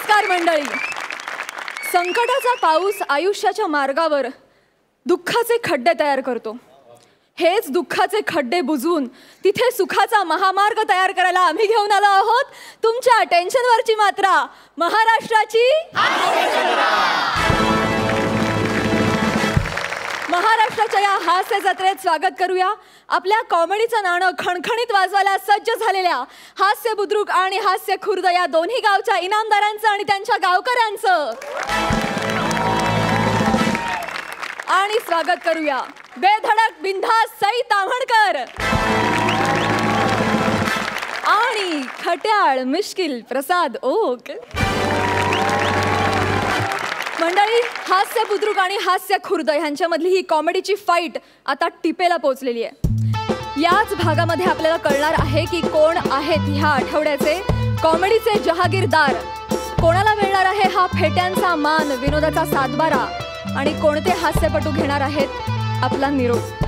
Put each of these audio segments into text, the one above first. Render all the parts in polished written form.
नमस्कार मंडळी. संकटाचा पाऊस आयुष्याच्या मार्गावर दुःखाचे खड्डे तयार करतो. हेच दुःखाचे खड्डे बुजवून तिथे सुखाचा महामार्ग तयार करायला आम्ही घेऊन आलो आहोत तुमच्या टेन्शनवरची मात्रा, महाराष्ट्राची महाराष्ट्राच्या या हास्य जत्रेत स्वागत करूया आपल्या कॉमेडीचं नाणं खणखणीत वाजवायला सज्ज झालेल्या हास्य बुद्रुक आणि हास्य खुर्द या दोन्ही गावच्या इनामदारांचं आणि त्यांच्या गावकऱ्यांचं. आणि स्वागत करूया बेधडक बिनधास्त सई ताम्हणकर आणि खट्याळ मिश्किल प्रसाद ओक. मंडळी, हास्य बुद्रुक आणि हास्य खुर्द ह्यांच्यामधली ही कॉमेडीची फाईट आता टिपेला पोहोचलेली आहे. याच भागामध्ये आपल्याला कळणार आहे की कोण आहेत ह्या आठवड्याचे कॉमेडीचे जहागीरदार, कोणाला मिळणार आहे हा फेट्यांचा मान, विनोदाचा सातबारा आणि कोणते हास्यपटू घेणार आहेत आपला निरोप.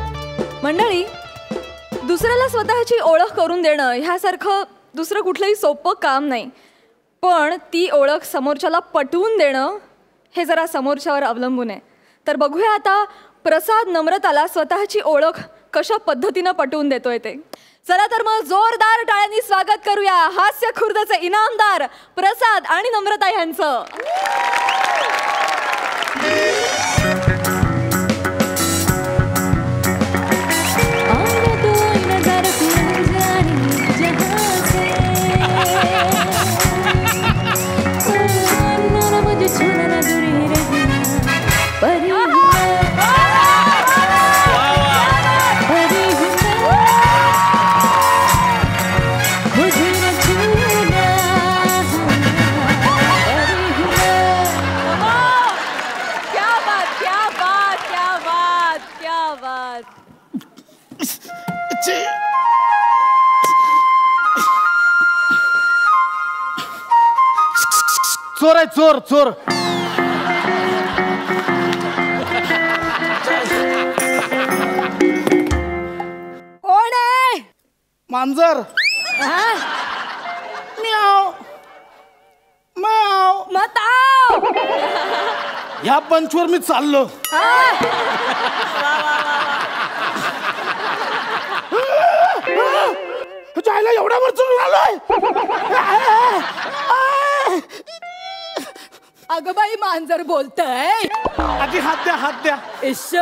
मंडळी, दुसऱ्याला स्वतःची ओळख करून देणं ह्यासारखं दुसरं कुठलंही सोपं काम नाही, पण ती ओळख समोरच्याला पटवून देणं हे जरा समोरच्यावर अवलंबून आहे. तर बघूया आता प्रसाद नम्रताला स्वतःची ओळख कशा पद्धतीनं पटवून देतोय ते. चला तर मग जोरदार टाळ्यांनी स्वागत करूया हास्य खुर्दचे इनामदार प्रसाद आणि नम्रता यांचं. चोर आहे, चोर चोर. कोण आहे? मांजर. म्याव म्याव. मताव. ह्या पंचवर मी चाललो. जायला एवढ्या वर चढून आलोय. अगं बाई, मांजर बोलतय. आधी हात द्या, हात द्या. इश्श,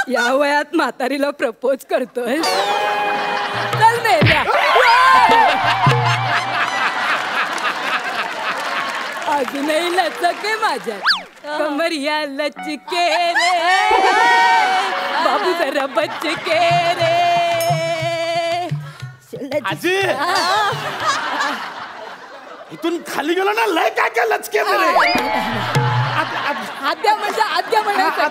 या वयात म्हातारीला प्रपोज करतोय. चल मेल्या. अजूनही लचके माझ्या कमरिया लचके रे बाबू जरा बचके रे. आजी, इथून खाली गेलो ना लय काय काय लचके रे. आद्या म्हणजे आद्या म्हणायचं.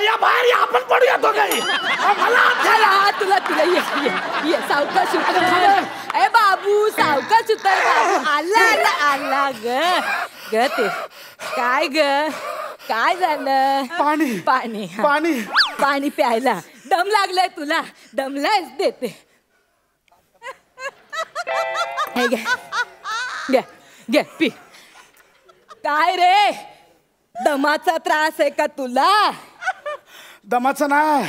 या बाहेर या, आपण पडूया दोघंही. मला तुला तुला ये सावकाश उतर. ए बाबू सावकाश उतर. आला आला ग ग. ते काय ग, काय झालं? पाणी पाणी पाणी पाणी प्यायला. दम लागलाय तुला? दमलायच देते. घे घे पी. काय रे, दमाचा त्रास आहे का तुला? दमाचा नाही,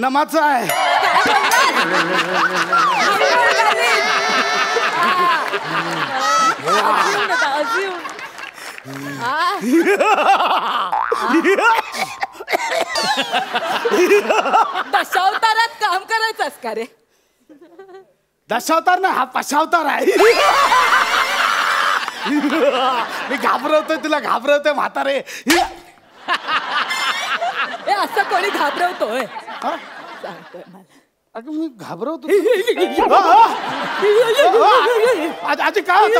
नमाचा आहे. दशावतारात काम करायचंस का रे? दशावतार ना, हा पशावतार आहे. मी घाबरवतोय तुला, घाबरवतोय म्हातारे. असं कोणी घाबरवतोय? सांगतोय मला. अगं मी घाबरवतो. आजी काय होतं?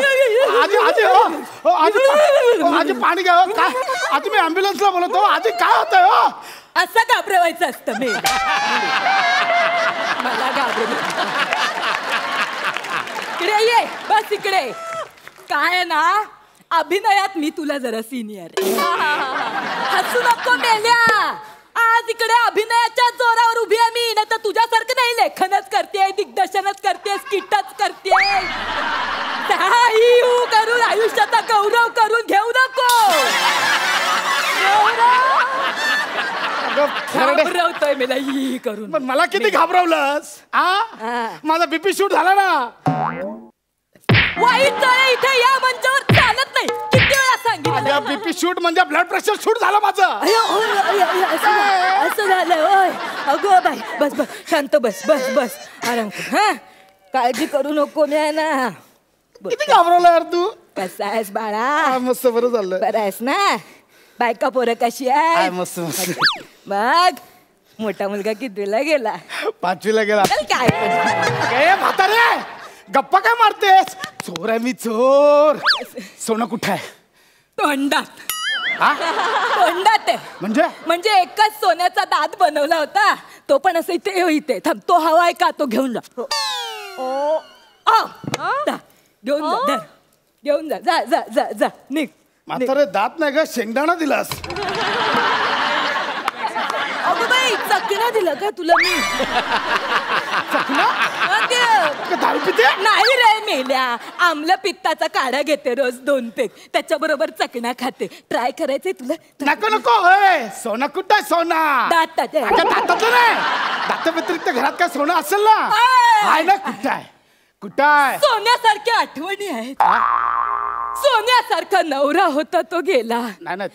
आजी आजी आजी आजी पाणी घ्या. काय आजी, मी ॲम्ब्युलन्सला बोलवतो. आजी काय होतंय? असं घाबरवायचं असतं मी. मला घाबरव. इकडे ये, बस इकडे. काय ना, अभिनयात मी तुला जरा सिनियर. हसू नको मेल्या. आज इकडे अभिनयाच्या जोरावर उभी आहे मी, नाही तर तुझ्यासारखं नाही लेखनच करते, दिग्दर्शनच करते, स्किटच करते. रवरव करून घेऊ नको. घाबरवतोय मला ही करून. पण मला किती घाबरवलंस माझा बीपी शूट झाला ना. वाईट तळे इथे या मंचावर चालत नाही. किती वेळा सांगितलं. बीपी शूट म्हणजे ब्लड प्रेशर शूट झालं माझं. असं झालं होय. अगो बाई बस बस शांत बस बस बस आराम कर. हा काळजी करू नको मी आहे ना. किती घाबरवलं यार तू. कसा आहेस बाळा. मस्त बरं झालं. बरं आहेस ना. बायका पोरं कशी आहे. मस्त मस्त. बघ मोठा मुलगा कितवीला गेला. 5वीला गेला. काय म्हातारे गप्पा काय मारतेस. चोर आहे मी चोर. सोनं कुठं आहे. तोंडात. तोंडात आहे. म्हणजे एकच सोन्याचा दात बनवला होता. तो पण असं इथे थांब. तो हवा आहे का तो घेऊन जा. घेऊन जा धर. घेऊन जा जा जा जा जा निघ. म्हातारे दात नाही का शेंगदाणा दिलास. अगं बाई चकणा दिला का तुला मी. दारू पिते. नाही रे मेल्या. आमला पित्ताचा काढा घेते रोज 2 पेग. त्याच्याबरोबर चकणा खाते. ट्राय करायचंय तुला. नको नको. सोना कुठं आहे. सोना दातात दाताचं नाही. दाता व्यतिरिक्त घरात काय सोनं असेल ना. आहे ना. कुठं आहे कुठं आहे. सोन्यासारख्या आठवणी आहेत. सोन्यासारखा नवरा होता तो गेला.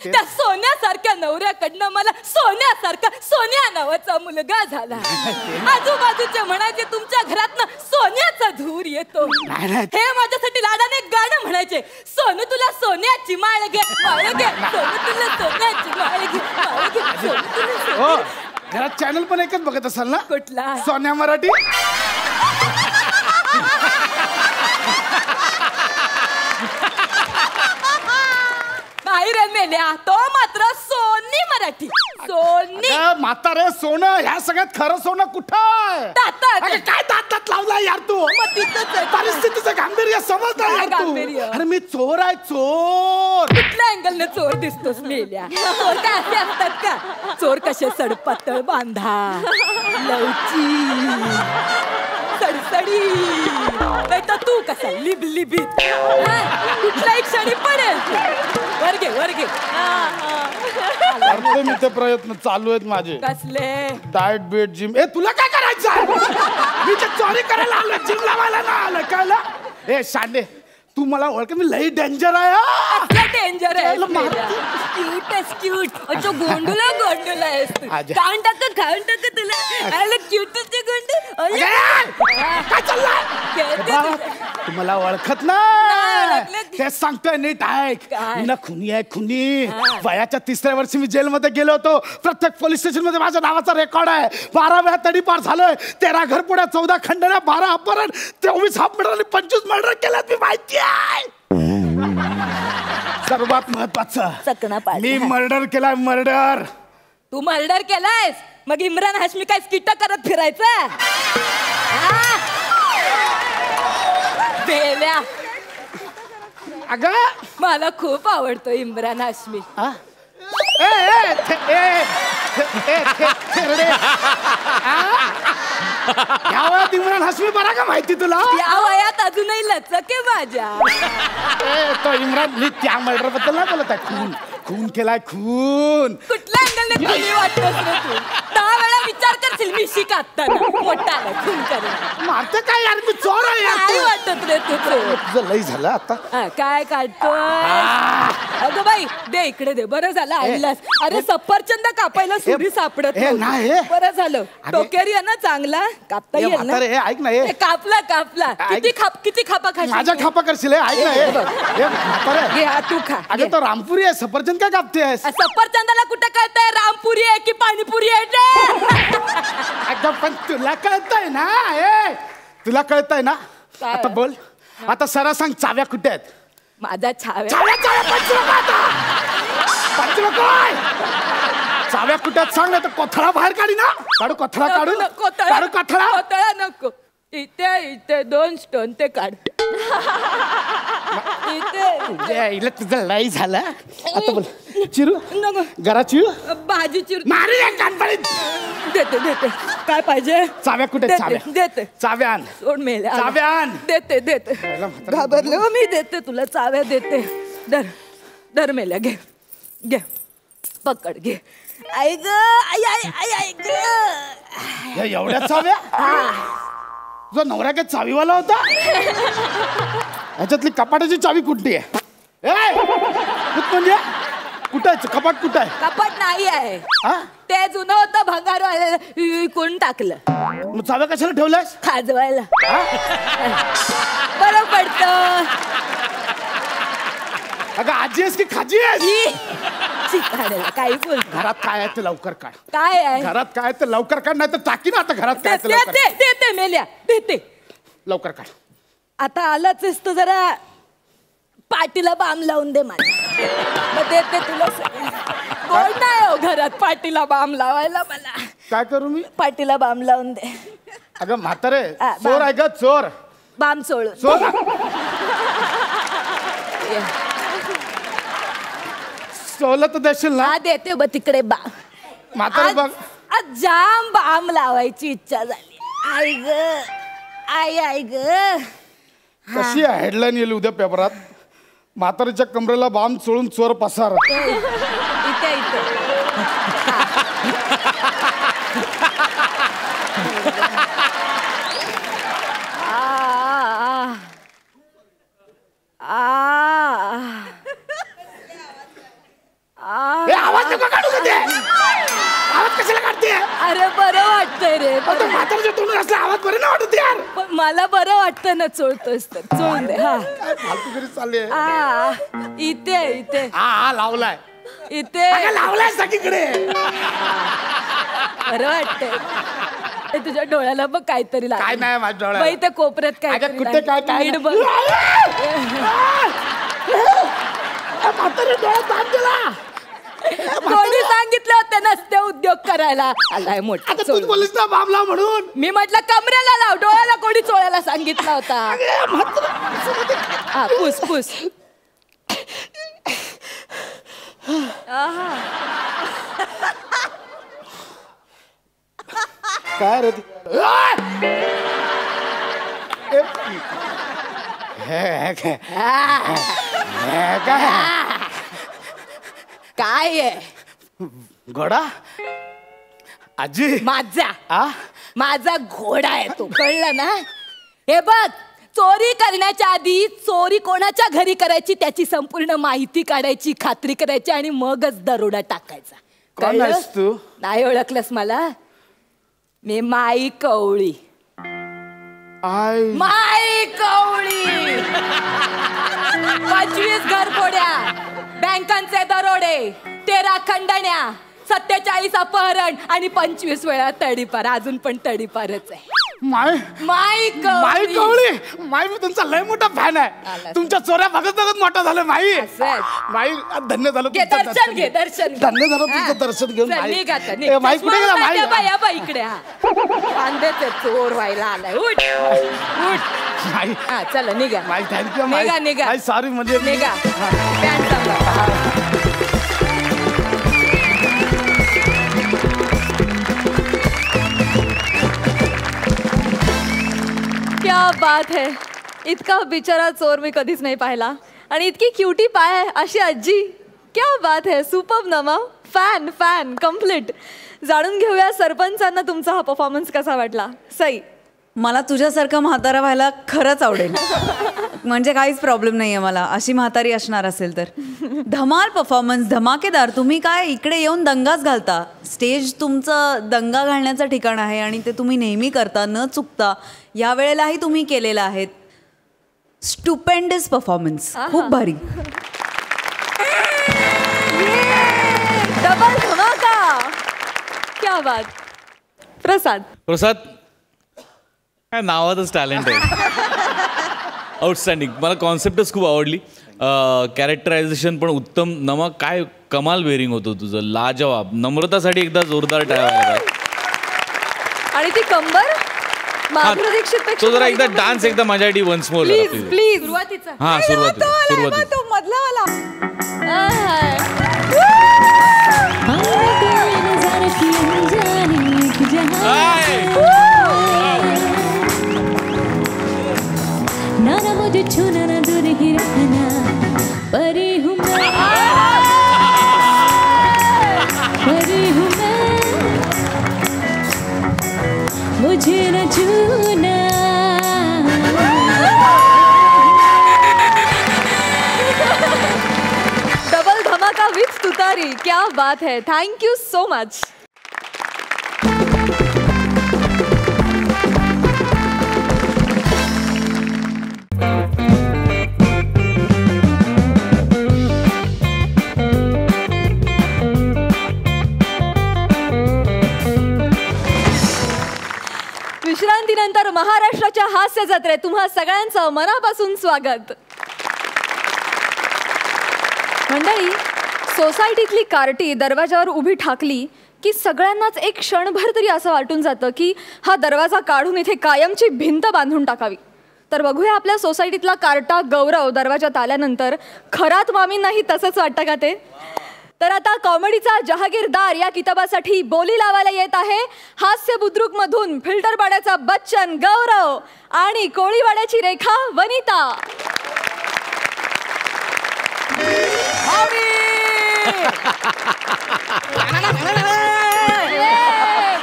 त्या सोन्यासारख्या नवऱ्याकडनं मला सोन्यासारखा सोन्या नावाचा मुलगा झाला. आजूबाजूचे म्हणायचे तुमच्या घरातनं सोन्याचा धूर येतो. हे माझ्यासाठी लाडाने गाणं म्हणायचे. सोनू तुला सोन्याची माळ घे माळ घे. सोनू तुला सोन्याची माळ घे माळ घे. सोनू तुला घरात चॅनल पण एकच बघत असाल ना. कुठला. सोन्या मराठी. नाही रे मेल्या. तो मात्र सोनी मराठी. सोनी. म्हातारे सोनं ह्या सगळ्यात खरं सोनं कुठं आहे. काय दातात लावला यार तू. परिस्थितीचं गांभीर्य समजता यार तू. अरे मी चोर आहे चोर. कुठल्या अँगलने चोर दिसतोस मेल्या. चोर काय असे असतात का. चोर कसे सडपातळ बांधा लवची सडसडी. नाही तर तू कसा लिबलिबीत. कुठल्याही क्षणी पडेल. वर घे वर घे. मी ते प्रयत्न चालू आहेत माझे. कसले. डाएट बेट जिम. तुला काय करायचं. मी ते चोरी करायला आलो जिम लावायला ना आलं कळलं. शांडे तू मला ओळख. मी लई डेंजर आहे. डेंजर आहे. क्यूट आहेस क्यूट. गोंडूला गोंडूला आहेस तू. खाऊन टाक तुला. क्यूट गोंडू. काय चाललंय. तुम्हाला ओळखत नाही. तेच सांगतोय नीट ऐक. मी ना खुनी आहे खुनी. वयाच्या 3ऱ्या वर्षी मी जेलमध्ये गेलो होतो. प्रत्येक पोलीस स्टेशन मध्ये माझ्या नावाचा रेकॉर्ड आहे. 12 वेळा तडीपार झालोय. 13 घरपुड्या 14 खंडण्या 12 अपहरण 23 हाफ मर्डर आणि 25 मर्डर केल्यात मी माहिती आहे. सर्वात महत्वाचं मी मर्डर केलाय. मर्डर. तू मर्डर केलायस. मग इम्रान हाशमी काय स्किट करत फिरायचं. बेल्या. अगं मला खूप आवडतो इम्रान हाशमी. या वयात इम्रान हाशमी बरा का माहिती तुला. या वयात अजूनही लचक आहे माझ्या. तो इम्रान. मी त्या मर्डर बद्दल नाही बोलत आहे. खून खून केलाय खून. कुठल्या अँगलने खुनी वाटतोस रे तू. 10 वेळा विचार करशील मी शिकाताना. मोठा खून करेल. मारते काय यार. मी चोर आहे यार. काय वाटत रे तुझं लई झालं आता. काय काढतोय. अगं बाई दे इकडे दे. बरं झालं ऐकलास. अरे सफरचंद कापायला सुरी सापडत नाही. बरं झालं. टोकेरी आहे ना चांगला. कापता येईल ना. ऐक ना. कापला कापला. किती खापा खाशील. माझ्या खापा करशील. ऐक ना. तू खा. अगं तो रामपुरी आहे. सफरचंद काय कापतेस. सफरचंदाला कुठं कळतंय रामपुरी आहे की पाणीपुरी आहे. अगं पण तुला कळतंय ना. तुला कळतंय ना. आता बोल. आता सरा सांग चाव्या कुठे आहेत. माझा छाव्या. चाव्या कुठे आहेत सांग. तर कोथळा बाहेर काढी ना. काढू कोथळा. काढू कोथळा. कोथळा नको. इथे 2 स्टोन ते काढ. इथे तुझं लई झालं. आता बोल. चिरू घरा चिरू. भाजी चिरू. देते देते. काय पाहिजे. चाव्या कुठे. चाव्या देते. चाव्यान. सोड मेल्या. चाव्यान. देते. घाबरले मी. देते तुला चाव्या देते. धर धर मेल्या घे घे पकड घे आई ग आई आई आई आई ग एवढ्या चाव्या जो नवरा काय चावीवाला होता ह्याच्यातली कपाटाची चावी कुठली आहे म्हणजे कुठं आहे कपाट कुठं आहे कपाट नाही आहे हा ते जुनं होतं भंगार कोण टाकलं मग चाव्या कशाला ठेवल्यास खाजवायला बरं पडतं अगं आजी आहेस की खाजी आहेस काही बोल घरात काय आहे ते लवकर काढ काय आहे घरात काय आहे ते लवकर काढ नाही तर टाकी ना आता घरात काय आहे ते लवकर काढ. देते मेल्या देते लवकर काढ आता आलाच तू जरा पाटीला बाम लावून दे मला मग देते तुला कोण नाही हो घरात पाटीला बाम लावायला मला काय करू मी पाटीला बाम लावून दे अगं म्हातारे हा, चोर आहे ग चोर बाम सोडून चोर सोलं तर देशील ना हा देते बघ तिकडे बाम म्हातारे बघ आज जाम बाम लावायची इच्छा झाली आई ग आई आई ग कशी आहे हेडलाईन येईल उद्या पेपरात म्हातारीच्या कमरेला बाम चोळून चोर पसार इथे इथे आवाज नको काढू का ते आवाज कशाला काढते अरे बरं वाटतंय रे म्हातारीच्या तोंडून असला आवाज बरे ना वाटत यार पण मला बरं वाटतं ना चोळतोस तर चोळून दे हा काय फालतू तरी चालले इथे इथे हा लावलाय इथे लावलाय सगळीकडे बरं वाटतंय ते तुझ्या डोळ्याला बघ काहीतरी काय नाही माझ्या डोळ्याला. बाई ते कोपऱ्यात काय कुठे काय काय नीट बघ म्हातारी डोळ्यात बाम दिला कोणी सांगितलं होतं नसते उद्योग करायला आलाय मोठा आता तूच बोललीस ना बाम लाव म्हणून मी म्हटलं कमरेला लाव डोळ्याला कोणी चोळायला सांगितला होता हा पुस पुस काय रे काय आहे घोडा आजी माझा माझा घोडा आहे तो कळलं ना हे बघ चोरी करण्याच्या आधी चोरी कोणाच्या घरी करायची त्याची संपूर्ण माहिती काढायची खात्री करायची आणि मगच दरोडा टाकायचा कोण आहेस तू? नाही ओळखलंस मला मी माई कवळी माई कवळी 25 घरफोड्या बँकांचे दरोडे 13 खंडण्या 47 अपहरण आणि 25 वेळा तडीपार अजून पण तडीपारच आहे माई कवळी माई मी तुमचा लय मोठा फॅन आहे तुमच्या चोऱ्या बघत बघत मोठा झालं माई माई धन्य झालं दर्शन घे दर्शन धन्य झालं तुमचं दर्शन घेऊन माई कुठे गेला माई इकडे कांद्याचे चोर व्हायला आलाय उठ उठ माई चला निघा माई थँक्यू निघा निघा सॉरी म्हणजे निघा पॅन्ट सांभाळ क्या बात है इतका बिचारा चोर मी कधीच नाही पाहिला आणि इतकी क्युटी पाय अशी आजी क्या बात है सुपर्ब नमा फॅन फॅन कम्प्लीट जाणून घेऊया सरपंचांना तुमचा हा परफॉर्मन्स कसा वाटला सई मला तुझ्यासारखं म्हातारा व्हायला खरंच आवडेल म्हणजे काहीच प्रॉब्लेम नाही आहे मला अशी म्हातारी असणार असेल तर धमाल परफॉर्मन्स धमाकेदार तुम्ही काय इकडे येऊन दंगाच घालता स्टेज तुमचं दंगा घालण्याचं ठिकाण आहे आणि ते तुम्ही नेहमी करता न चुकता या वेळेलाही तुम्ही केलेलं आहे स्टुपेंडस परफॉर्मन्स खूप भारी डबल धमाका क्या बात प्रसाद काय नावातच टॅलेंट आहे आउटस्टँडिंग मला कॉन्सेप्टच खूप आवडली कॅरेक्टरायझेशन पण उत्तम नमा काय कमाल वेअरिंग होतं तुझं लाजवाब नम्रतासाठी एकदा जोरदार टाळ्या आणि ती कंबर माधुरी दीक्षित तो जरा एकदा डान्स एकदा माझ्यासाठी वन्स मोर प्लीज प्लीज सुरुवातीचा हा सुरुवात मधला मुझे छूना ना दूर ही रखना परी जुना. डबल धमाका विथ तुतारी, क्या बात है. Thank you so much. विश्रांतीनंतर महाराष्ट्राच्या हास्य जत्रेत तुम्हा सगळ्यांचं मनापासून स्वागत. मंडळी, सोसायटीतली कार्टी दरवाजावर उभी ठाकली की सगळ्यांनाच एक क्षणभर तरी असं वाटून जातं की हा दरवाजा काढून इथे कायमची भिंत बांधून टाकावी. तर बघूया आपल्या सोसायटीतला कार्टा गौरव दरवाजात आल्यानंतर खरात मामींनाही तसंच वाटतं का ते. तर आता कॉमेडीचा जहागीरदार या किताबासाठी बोली लावायला येत आहे हास्य बुद्रुक मधून फिल्टरवाड्याचा बच्चन गौरव आणि कोळीवाड्याची रेखा वनिता.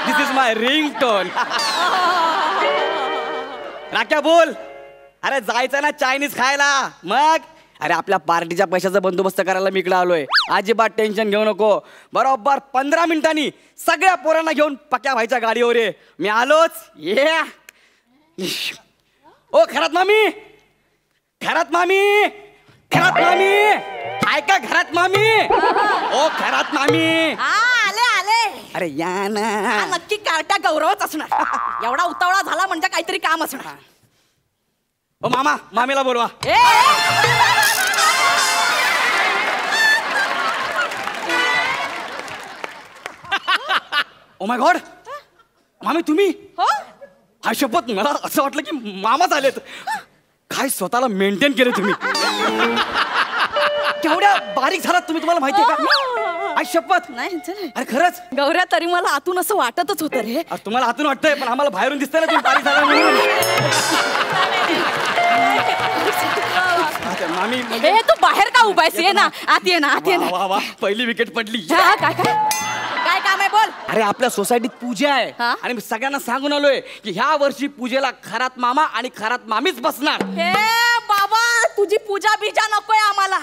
दिस इज माय रिंगटोन. राख्या बोल. अरे जायचं ना चायनीज खायला. मग अरे आपल्या पार्टीच्या पैशाचा बंदोबस्त करायला मी इकडे आलोय. अजिबात टेन्शन घेऊ नको. बरोबर 15 मिनिटांनी सगळ्या पोरांना घेऊन पक्या व्हायच्या गाडीवर ये. मी आलोच. ये ओ घरात मामी, घरात मामी, घरात मामी, ऐका घरात मामी, ओ घरात मामी. आले आले. अरे या ना. नक्की कार्टा गौरवच असणार. एवढा उतावळा झाला म्हणजे काहीतरी काम असणार. ओ मामा, मामीला बोलवा. ओ माय गॉड, मामी तुम्ही? हा शपथ, मला असं वाटलं की मामाच आलेत. काय स्वतःला मेंटेन केलं तुम्ही. केवढ्या बारीक झालात तुम्ही, तुम्हाला माहितीये का? आई शपथ. नाही अरे खरंच गौऱ्या, तरी मला आतून असं वाटतच होतं रे. अरे तुम्हाला आतून वाटतंय पण आम्हाला बाहेरून दिसतंय ना तुम्ही बारीक झाला म्हणून. मामी ए, तू बाहेर का उभा आहेस? ये ना आत, ये ना आत, ये ना. वा वा, पहिली विकेट पडली. काय काय काय काम आहे बोल. अरे आपल्या सोसायटीत पूजा आहे हा? आणि मी सगळ्यांना सांगून आलोय की ह्या वर्षी पूजेला खरात मामा आणि खरात मामीच बसणार. हे बाबा, तुझी पूजा बिजा नकोय आम्हाला.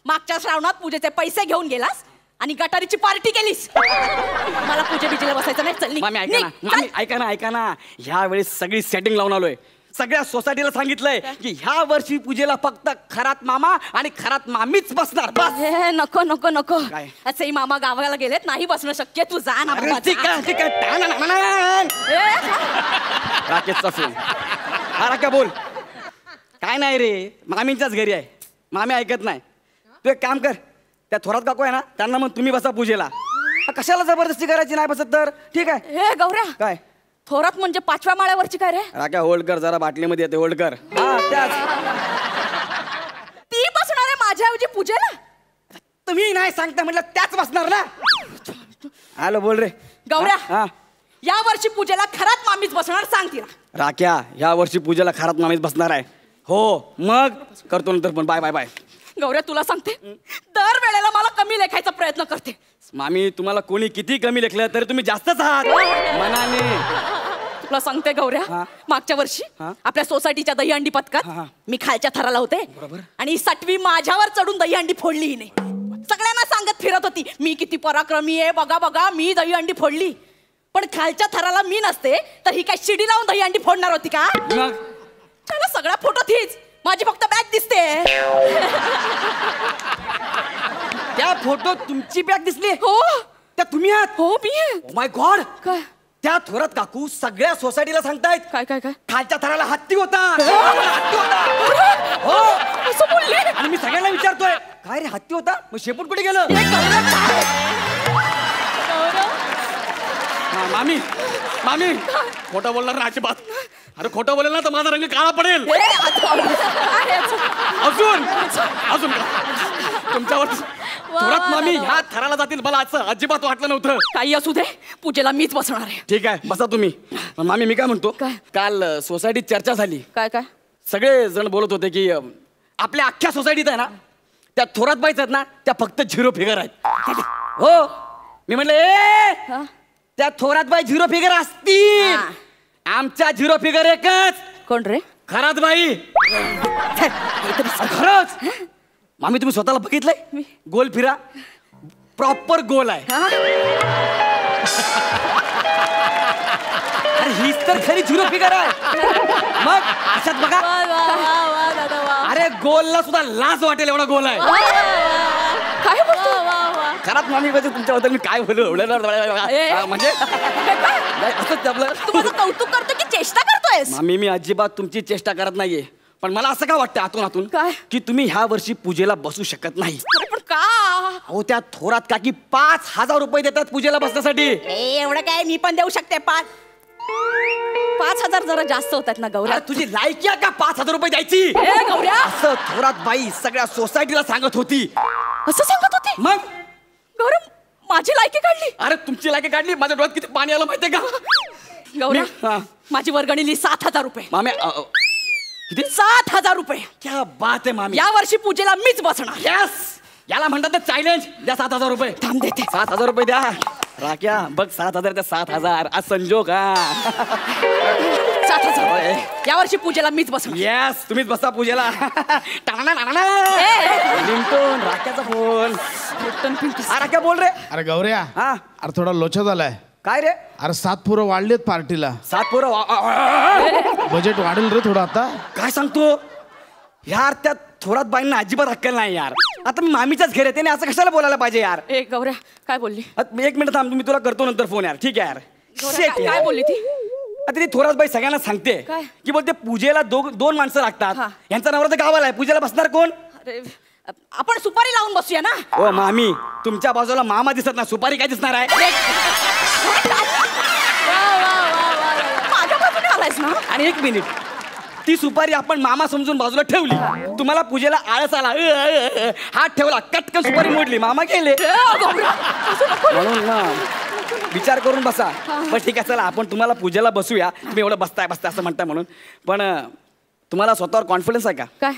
मागच्या श्रावणात पूजेचे पैसे घेऊन गेलास आणि गटारीची पार्टी केलीस. मला पूजे बिजेला बसायचं नाही. चल मामी ऐका ना, मामी ऐका ना, ऐका ना. ह्या वेळेस सगळी सेटिंग लावून आलोय. सगळ्या सोसायटीला सांगितलंय की ह्या वर्षी पूजेला फक्त खरात मामा आणि खरात मामीच बसणार. बस. हे नको नको नको. काय? असेही मामा गावाला गेलेत, नाही बसणं शक्य. तू जा ना बाबा, ठीक जा. आहे, ठीक आहे. राकेशचा फोन. हा राख्या बोल. काय नाही रे, मामींच्याच घरी आहे. मामी ऐकत नाही. तू एक काम कर, त्या थोरात काकू आहे ना, त्यांना मग तुम्ही बसा पूजेला. कशाला जबरदस्ती करायची? नाही बसत तर ठीक आहे. हे गौऱ्या, काय थोरात म्हणजे 5व्या माळ्यावरची काय रे? राख्या होल्ड कर जरा, बाटलीमध्ये येते. होल्ड कर. हा त्याच. ती बसणार आहे माझ्याऐवजी पूजेला? तुम्ही नाही सांगता म्हटलं त्याच बसणार ना. हॅलो बोल रे गौऱ्या, हा. या वर्षी पूजेला खरात मामीच बसणार, सांग तिला. राख्या, ह्या वर्षी पूजेला खरात मामीच बसणार आहे. हो मग करतो नंतर पण. Bye bye bye. गौऱ्या, तुला सांगते, दर वेळेला मला कमी लेखायचा प्रयत्न करते. मामी तुम्हाला कोणी किती कमी लेखलं तरी तुम्ही जास्तच आहात मनाने. तुला सांगते गौऱ्या, हा. मागच्या वर्षी हा. आपल्या सोसायटीच्या दहीहंडी पथकात हा. मी खालच्या थराला होते आणि सटवी माझ्यावर चढून दहीहंडी फोडली नाही. सगळ्यांना सांगत फिरत होती मी किती पराक्रमी आहे, बघा बघा मी दहीहंडी फोडली. पण खालच्या थराला मी नसते तर ही काय शिडी लावून दहीहंडी फोडणार होती का? मग त्याला सगळा फोटो तीच, माझी फक्त बॅग दिसते. त्या फोटो तुमची बॅग दिसली? हो त्या तुम्ही आहात? हो मी माय गॉड. काय त्या थोरात काकू सगळ्या सोसायटीला सांगतायत काय काय काय खालच्या थराला हत्ती होता. हत्ती होता. हो असं बोलले? आणि मी सगळ्यांना विचारतोय काय रे हत्ती होता? मग शेपूट कुठे गेलं? मामी मामी खोटं बोलणार ना अजिबात. अरे खोटं बोलेल ना तर माझा रंग काळा पडेल. अजून अजून तुमच्यावर थोरात मामी ह्या थराला जातील मला असं अजिबात वाटलं नव्हतं. काही असू दे, पूजेला मीच बसणार आहे. ठीक आहे बसा तुम्ही. मामी मी काय म्हणतो, काय? काल सोसायटीत चर्चा झाली. काय काय सगळे जण बोलत होते की आपल्या अख्ख्या सोसायटीत आहे ना त्या थोरात बाईच आहेत ना त्या फक्त 0 फिगर आहेत. हो मी म्हटलं ए त्या थोरात बाई 0 फिगर असतील. आमच्या झिरो फिगर एकच. कोण रे? खरात बाई. खरंच मामी तुम्ही स्वतःला बघितलंय? गोल फिरा प्रॉपर गोल आहे. अरे हीच तर खरी झिरो फिगर आहे. मग अशात बघा. अरे गोलला सुद्धा लाज वाटेल एवढा गोल आहे. काय बोलतो? खरात मामी म्हणजे तुमच्याबद्दल मी काय बोलू म्हणजे असंच आपलं. तू माझं कौतुक करतो की चेष्टा करतोयस? मामी मी अजिबात तुमची चेष्टा करत नाहीये, पण मला असं का वाटतं आतून आतून काय? की तुम्ही ह्या वर्षी पूजेला बसू शकत नाही. पण का? हो त्या थोरात काकी 5,000 रुपये देतात पूजेला बसण्यासाठी. एवढं काय मी पण देऊ शकते. 5,000 जरा जास्त होतात ना गौऱ्या. अरे तुझी लायकी आहे का 5,000 रुपये द्यायची? गौऱ्या असं थोरात बाई सगळ्या सोसायटीला सांगत होती. असं सांगत होती? मग गौऱ्या माझी लायकी काढली. अरे तुमची लायकी काढली. माझ्या डोळ्यात किती पाणी आलं माहितीये का? गौऱ्या हा. माझी वर्गणी लिही 7,000 रुपये. मामी किती? 7,000 रुपये. क्या बात आहे मामी. या वर्षी पूजेला मीच बसणार. यस याला म्हणतात चॅलेंज. द्या 7,000 रुपये. थांब देते. 7,000 रुपये द्या. राख्या बघ 7,000 त्या 7,000 आज संजोग. 7,000 या वर्षी पूजेला मीच बसणार. येस तुम्हीच बसा पूजेला. लिंटून राख्याचा फोन. राख्या बोल रे. अरे गौऱ्या, हा अरे थोडा लोचा झालाय. काय रे? अरे 7 पोरं वाढलेत पार्टीला. 7 पोरं बजेट वाढेल रे थोडं आता. काय सांगतो यार? त्या थोरात बाईंना अजिबात अक्कल नाही यार. आता मी मामीच्याच घरी येते असं कशाला बोलायला पाहिजे यार. ए गौऱ्या काय बोलली? एक मिनिट थांब, मी तुला करतो नंतर फोन यार. ठीक आहे यार. गौऱ्या, काय बोलली ती? आता ती थोरात बाई सगळ्यांना सांगते काय? की बोलते पूजेला 2 माणसं लागतात. हा. यांचा नवरा तर गावाला आहे, पूजेला बसणार कोण? अरे आपण सुपारी लावून बसूया ना. ओ मामी तुमच्या बाजूला मामा दिसत ना, सुपारी काय दिसणार आहे? माझ्या बाजूने आलायस ना. आणि एक मिनिट, ती सुपारी आपण मामा समजून बाजूला ठेवली. तुम्हाला पूजेला आळस आला, हात ठेवला, कटकन सुपारी मोडली, मामा गेले. म्हणून ना विचार करून बसा. पण ठीक आहे चला आपण तुम्हाला पूजेला बसूया. तुम्ही एवढं बसताय असं म्हणताय म्हणून. पण तुम्हाला स्वतःवर कॉन्फिडन्स आहे का? काय?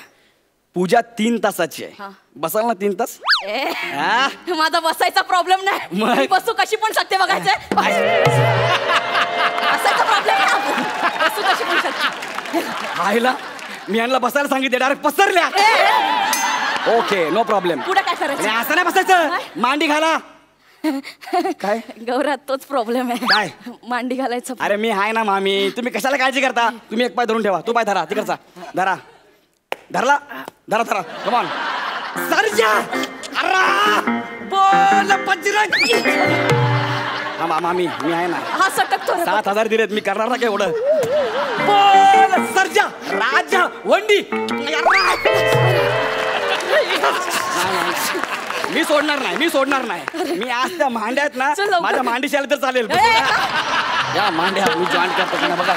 पूजा 3 तासाची आहे. बसाल ना 3 तास? हा? माझा बसायचा प्रॉब्लेम नाही. मग? मी बसू कशी पण शकते बघायचंय. बसायचा प्रॉब्लेम नाही. बसू कशी पण शकते. आईला मी यांना बसायला सांगितले, डायरेक्ट पसरल्या. Okay no problem. पुढे काय करायचं? असं नाही बसायचं, मांडी घाला. काय गौऱ्या तोच प्रॉब्लेम आहे. काय? मांडी घालायचं. अरे मी आहे ना मामी, तुम्ही कशाला काळजी करता? तुम्ही एक पाय धरून ठेवा. तू पाय धरा तिकडचा. धरा धरला. धरा धरा कमान. सरजा बोल बजरंग. हा मामी मी आहे ना. हा सटकतो. 7,000 दिलेत, मी करणार ना काय एवढं. बोल सरजा राजा वंडी. मी सोडणार नाही. मी आज त्या मांड्या आहेत ना, माझ्या मांडीशी आले तर चालेल. या मांड्या मी जॉईन करतो का ना बघा.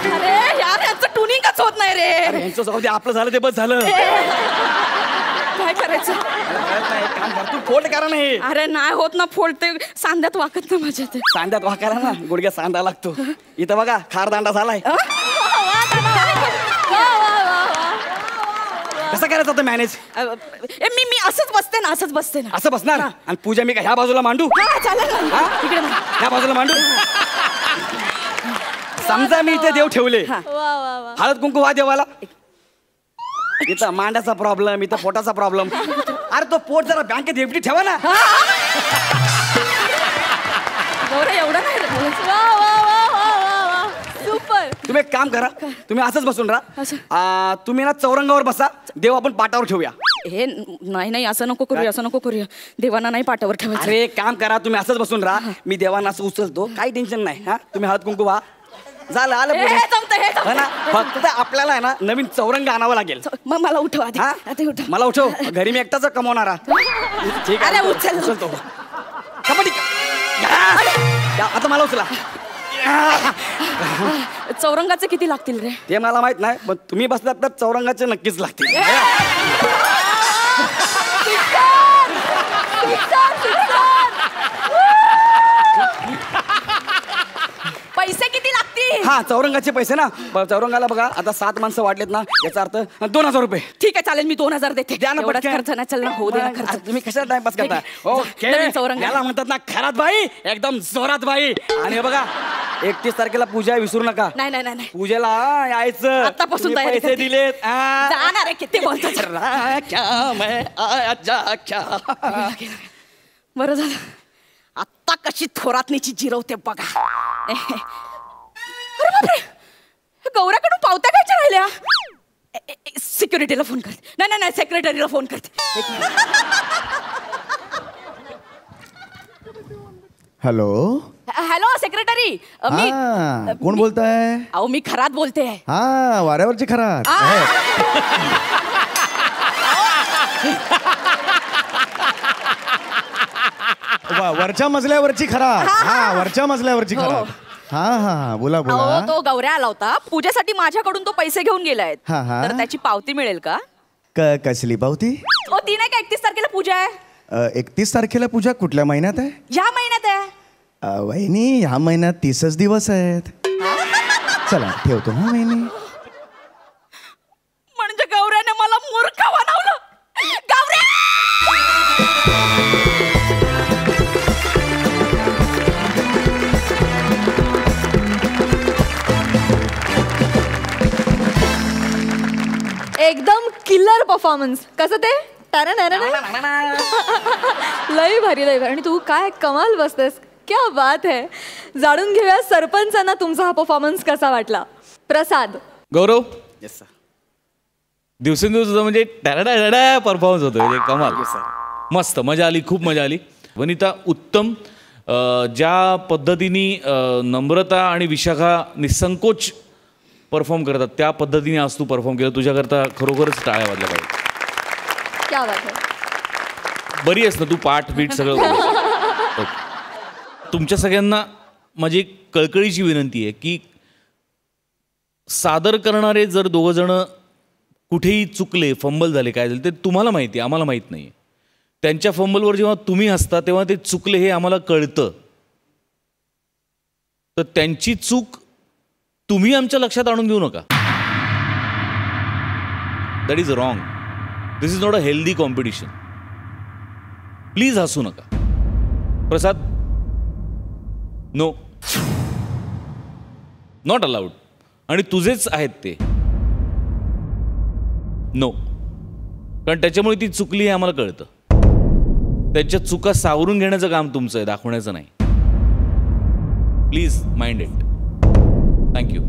अरे यार यांचं ट्युनिंगच होत नाही रे. यांचं जाऊ दे, आपलं झालं ते बस झालं. काय करायचं? काम कर, तू फोल्ड करा नाही. अरे नाही होत ना फोल्ड, ते सांध्यात वाकत ना माझ्या. ते सांध्यात वाकायला ना गुडघ्या सांधा लागतो. इथं बघा खार दांडा झालाय. कसं करायचं होतं मॅनेज? मी असंच बसते ना. असं बसणार. आणि पूजा मी का ह्या बाजूला मांडू? चालेल ना. इकडे ह्या बाजूला मांडू. समजा मी इथे देव ठेवले, हळद कुंकू वा देवाला. इथं मांड्याचा प्रॉब्लेम, इथं पोटाचा प्रॉब्लेम. अरे तो पोट जरा बँकेत एफडी ठेवा ना. एवढं नाही. सुपर. तुम्ही एक काम करा, तुम्ही असंच बसून राहा. तुम्ही ना चौरंगावर बसा, देव आपण पाटावर ठेवूया. हे नाही असं नको करूया. देवांना नाही पाटावर ठेवायचं. अरे एक काम करा, तुम्ही असंच बसून राहा. मी देवांना असं उचलतो, काही टेन्शन नाही. हा तुम्ही हळद कुंकू वा. झालं आलं पुढे. ना फक्त आपल्याला आहे ना नवीन चौरंग आणावं लागेल. मग मला उठव आधी. मला उठव, घरी मी एकटाच कमवणारा. ठीक आहे उचलतो. कबड्डी आता मला उचला. चौरंगाचे किती लागतील रे? ते मला माहित नाही, पण तुम्ही बसलात तर चौरंगाचे नक्कीच लागतील. पैसे किती लागतील? हा चौरंगाचे पैसे ना चौरंगाला बघा आता 7 माणसं वाटलेत ना याचा अर्थ 2000 रुपये. ठीक आहे चालेल मी 2000 देते. द्या ना एवढाच पटकन. खर्च ना चल ना हो दे ना खर्च. तुम्ही कशाला टाइमपास करता. ओके नवीन चौरंग. याला म्हणतात ना खरात बाई एकदम जोरात बाई. आणि हे बघा 31 तारखेला पूजा आहे, विसरू नका. नाही नाही नाही पूजेला यायचं. आत्तापासून तुम्ही तयारी पैसे करते. दिलेत. जाणार आहे किती बोलतो क्या मैं आया जा क्या. बरं झालं आत्ता कशी थोरातनीची जिरवते बघा. अरे बापरे गौऱ्याकडून पावत्या घ्यायच्या राहिल्या. सिक्युरिटीला फोन करते. नाही नाही नाही सेक्रेटरीला फोन करते. हॅलो हॅलो सेक्रेटरी मी कोण बोलताय. अहो मी खरात बोलते. हा वाऱ्यावरची खरात. वरच्या मजल्यावरची खरात. हा वरच्या मजल्यावरची खरात. हा हा बोला बोला. तो गौऱ्या आला होता पूजेसाठी माझ्याकडून तो पैसे घेऊन गेलाय. हा, हा. तर त्याची पावती मिळेल का. कसली पावती. ती नाही का 31 तारखेला पूजा आहे. 31 तारखेला पूजा कुठल्या महिन्यात आहे. या महिन्यात आहे. वहिनी ह्या महिन्यात 30च दिवस आहेत. चला ठेवतो हा वहिनी. म्हणजे गौऱ्याने मला मूर्ख बनवलं. गौऱ्या एकदम किलर परफॉर्मन्स. कसं ते लई भारी लई भारी. आणि तू काय कमाल बसतेस. क्या बात है. जाणून घेऊया सरपंचांना तुमचा हा परफॉर्मन्स कसा वाटला. प्रसाद. गौरव येस सर. दिवसेंदिवस तुझा म्हणजे परफॉर्मन्स होतो म्हणजे कमाल. मस्त मजा आली खूप मजा आली. वनिता उत्तम. ज्या पद्धतीने नम्रता आणि विशाखा निसंकोच परफॉर्म करतात त्या पद्धतीने आज तू परफॉर्म केलं. तुझ्याकरता खरोखरच टाळ्या वाजल्या पाहिजे. क्या बात है. बरी आहेस ना तू. पाठ बीट सगळं. तुमच्या सगळ्यांना माझी एक कळकळीची विनंती आहे की सादर करणारे जर दोघं जण कुठेही चुकले फंबल झाले काय झाले ते तुम्हाला माहिती आहे आम्हाला माहीत नाही. त्यांच्या फंबलवर जेव्हा तुम्ही असता तेव्हा ते चुकले हे आम्हाला कळतं. तर त्यांची चूक तुम्ही आमच्या लक्षात आणून देऊ नका. That is wrong. This is not a healthy competition. Please हसू नका. प्रसाद नो नॉट अलाउड. आणि तुझेच आहेत ते नो. कारण त्याच्यामुळे ती चुकली हे आम्हाला कळतं. त्यांच्या चुका सावरून घेण्याचं काम तुमचं आहे दाखवण्याचं नाही. Please mind it. थँक्यू.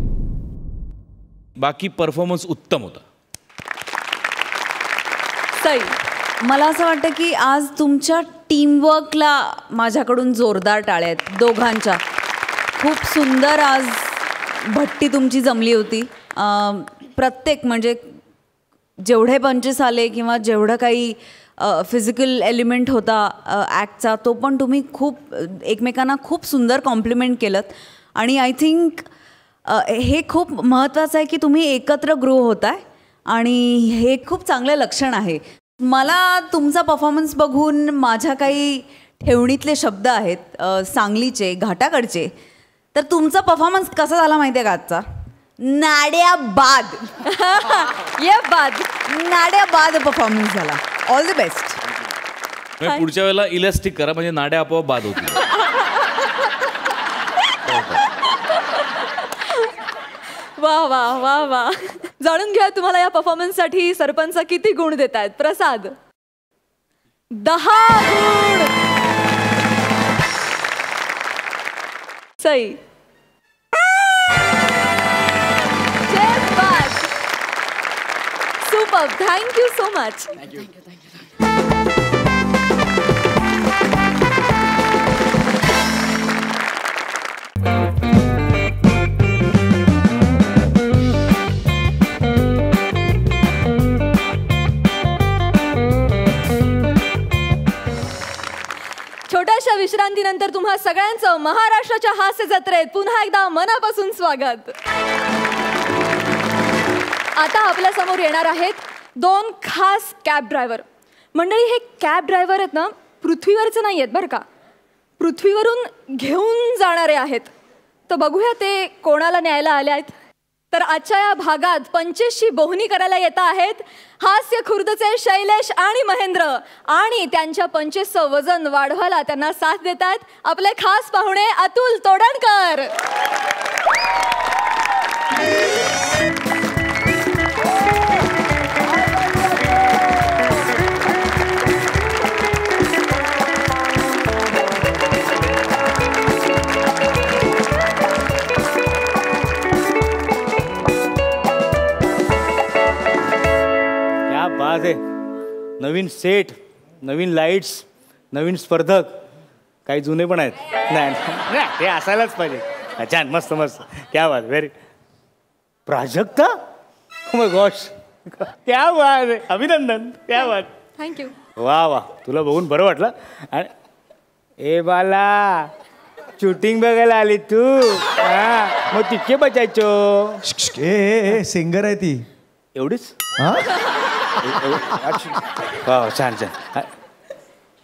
बाकी परफॉर्मन्स उत्तम होता. सई. मला असं वाटतं की आज तुमच्या टीमवर्कला माझ्याकडून जोरदार टाळ्या आहेत दोघांच्या. खूप सुंदर आज भट्टी तुमची जमली होती. प्रत्येक म्हणजे जेवढे पंचेस आले किंवा जेवढं काही फिजिकल एलिमेंट होता ॲक्टचा तो पण तुम्ही खूप एकमेकांना खूप सुंदर कॉम्प्लिमेंट केलं. आणि आय थिंक हे खूप महत्त्वाचं आहे की तुम्ही एकत्र ग्रो होताय आणि हे खूप चांगलं लक्षण आहे. मला तुमचा परफॉर्मन्स बघून माझ्या काही ठेवणीतले शब्द आहेत सांगलीचे घाटाकडचे. तर तुमचा परफॉर्मन्स कसा झाला माहिती आहे का आजचा. नाड्याबाद. ये बाद. नाड्याबाद परफॉर्मन्स झाला. All the best. पुढच्या वेळेला इलास्टिक करा म्हणजे नाड्या आपोआप बाद होतील. वा वा वा वा. जाणून घ्या तुम्हाला या परफॉर्मन्ससाठी सरपंच किती गुण देत आहेत. प्रसाद 10 गुण. Sai super. Thank you so much. छोट्याशा विश्रांतीनंतर तुम्हा सगळ्यांचं महाराष्ट्राच्या हास्य जत्रेत पुन्हा एकदा मनापासून स्वागत. आता आपल्या समोर येणार आहेत 2 खास कॅब ड्रायव्हर. मंडळी हे कॅब ड्रायव्हर आहेत ना पृथ्वीवरचे नाही आहेत बरं का. पृथ्वीवरून घेऊन जाणारे आहेत. तर बघूया ते कोणाला न्यायला आले आहेत. तर आजच्या या भागात 25शी बोहनी करायला येत आहेत हास्य खुर्दचे शैलेश आणि महेंद्र, आणि त्यांच्या 25चं वजन वाढवायला त्यांना साथ देत आहेत आपले खास पाहुणे अतुल तोडणकर. बात आहे. नवीन सेट, नवीन लाईट्स, नवीन स्पर्धक, काही जुने पण आहेत. नाही ते असायलाच पाहिजे. छान, मस्त मस्त, क्या बात, very. Prajakta, oh my gosh, क्या बात आहे, अभिनंदन, क्या बात. थँक्यू. वा वा, तुला बघून बरं वाटलं. आणि ए बाला, शूटिंग बघायला आली तू? हा, मग तितके बचायचो. ए सिंगर आहे ती. एवढीच? हा, वा छान छान.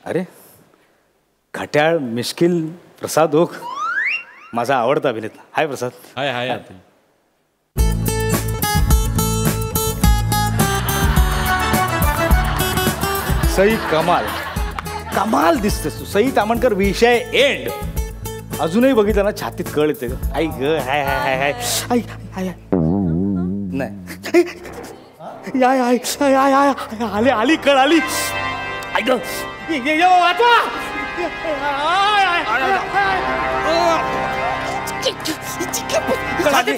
अरे खट्याळ, मिश्किल, प्रसाद ओक, माझा आवडता अभिनेता. हाय प्रसाद. हाय हाय. सई कमाल, कमाल दिसतेस तू. सई तामणकर विषय एंड. अजूनही बघितलं ना छातीत कळ येते. आई ग, हाय हाय हाय हाय, आई हाय. नाही याय आय आय आय आय आली आली कळ आली. ऐक वाचवा.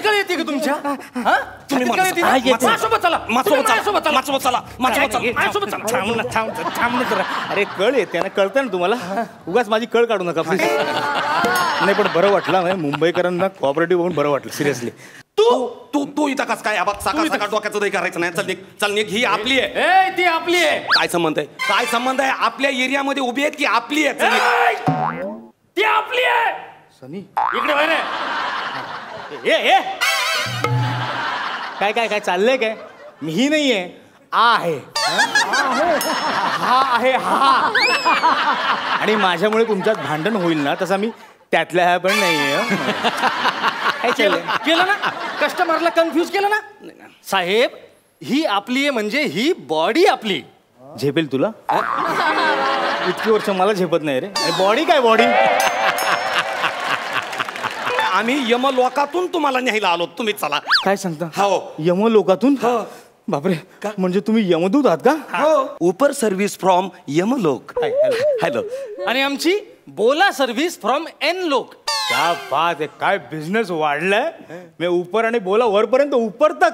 कळ येते का तुमच्या? अरे कळ येते ना, कळतं ना तुम्हाला. उगाच माझी कळ काढू नका प्लीज. नाही पण बरं वाटलं, मुंबईकरांना कोऑपरेटिव्ह होऊन बरं वाटलं सिरियसली. तू इथं कस काय सकाळ सकाळ डोक्याचं दही करायचं नाही. चल निघ, ही आपली आहे. ती आपली आहे. काय संबंध आहे? काय संबंध आहे? आपल्या एरियामध्ये उभी आहेत की आपली आहे? ती आपली आहे. सनी इकडे बाहेर ए काय काय काय चाललंय काय? मीही नाहीये, आहे हा आहे हा. आणि माझ्यामुळे तुमच्यात भांडण होईल ना, तसा मी त्यातल्या ह्या पण नाहीये. केलं ना, कस्टमरला कन्फ्यूज केलं ना. साहेब, ही आपली आहे म्हणजे ही बॉडी आपली. झेपेल तुला? इतकी वर्ष मला झेपत नाही रे. बॉडी काय बॉडी? आम्ही यमलोकातून तुम्हाला न्यायला आलो, तुम्ही चला. काय सांगता? हो. यमलोकातून? बापरे, म्हणजे तुम्ही यमदूत आहात का? हो. उपर सर्व्हिस फ्रॉम यमलोक. हॅलो. आणि आमची बोला सर्व्हिस फ्रॉम एन लोक. क्या बात आहे, काय बिझनेस वाढलाय. मी ऊपर आणि बोला वरपर्यंत ऊपर तक.